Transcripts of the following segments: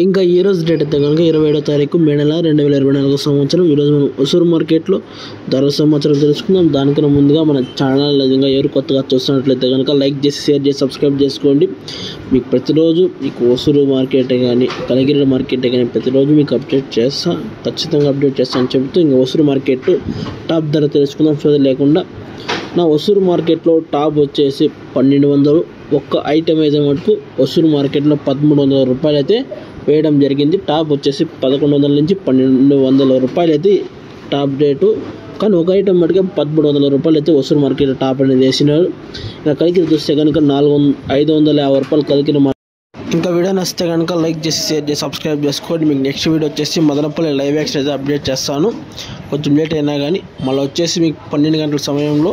ఇంకా ఈ రోజు డేట్ అయితే కనుక 27వ తారీఖు మే నెల 2024 సంవత్సరం. ఈరోజు మనం హుసూరు మార్కెట్లో ధర సమాచారం తెలుసుకుందాం. దానికన్నా ముందుగా మన ఛానల్ ఇంకా ఎవరు కొత్తగా చూస్తున్నట్లయితే కనుక లైక్ చేసి షేర్ చేసి సబ్స్క్రైబ్ చేసుకోండి. మీకు ప్రతిరోజు మీకు హుసూరు మార్కెట్ కానీ కలిగిరి మార్కెట్ కానీ ప్రతిరోజు మీకు అప్డేట్ చేస్తా, ఖచ్చితంగా అప్డేట్ చేస్తాను చెబుతూ ఇంకా హుసూరు మార్కెట్ టాప్ ధర తెలుసుకుందాం. సోది లేకుండా నా హుసూరు మార్కెట్లో టాప్ వచ్చేసి 1200. ఒక్క ఐటమ్ అయితే మటుకు హుసూరు మార్కెట్లో 1300 రూపాయలు అయితే వేయడం జరిగింది. టాప్ వచ్చేసి 1100 నుంచి 1200 రూపాయలు అయితే టాప్ రేటు. కానీ ఒక ఐటమ్ మటుకే 1300 రూపాయలు అయితే హుసూరు మార్కెట్ టాప్ అనేది వేసినారు. ఇంకా కలికిరి చూస్తే కనుక 550 రూపాయలు కలికిరి. ఇంకా వీడియో నచ్చితే కనుక లైక్ చేసి షేర్ చేసి సబ్స్క్రైబ్ చేసుకోండి. మీకు నెక్స్ట్ వీడియో వచ్చేసి మదనపల్లి లైవ్ యాక్షన్ అయితే అప్డేట్ చేస్తాను. కొంచెం లేట్ అయినా కానీ మళ్ళీ వచ్చేసి మీకు 12 గంటల సమయంలో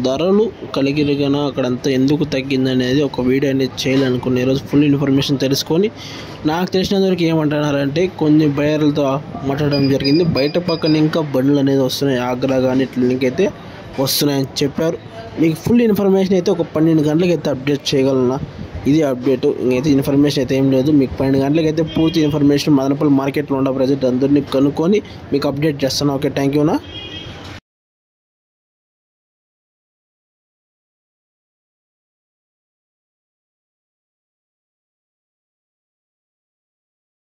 ధరలు కలిగిరిగానా అక్కడంతా ఎందుకు తగ్గిందనేది ఒక వీడియో అనేది చేయాలనుకున్న. ఈరోజు ఫుల్ ఇన్ఫర్మేషన్ తెలుసుకొని నాకు తెలిసినందువరకు ఏమంటున్నారంటే కొన్ని బయర్లతో మాట్లాడడం జరిగింది. బయట పక్కన ఇంకా బండ్లు అనేది వస్తున్నాయి, ఆగ్రా కానీ ఇట్లకైతే వస్తున్నాయని చెప్పారు. మీకు ఫుల్ ఇన్ఫర్మేషన్ అయితే ఒక 12 గంటలకు అయితే అప్డేట్ చేయగలనా. ఇది అప్డేట్. ఇంకైతే ఇన్ఫర్మేషన్ అయితే ఏం లేదు. మీకు 12 గంటలకు అయితే పూర్తి ఇన్ఫర్మేషన్ మదనపల్లి మార్కెట్లో ఉన్న ప్రజెంట్ అందరినీ కనుక్కొని మీకు అప్డేట్ చేస్తాను. Okay, thank యూనా.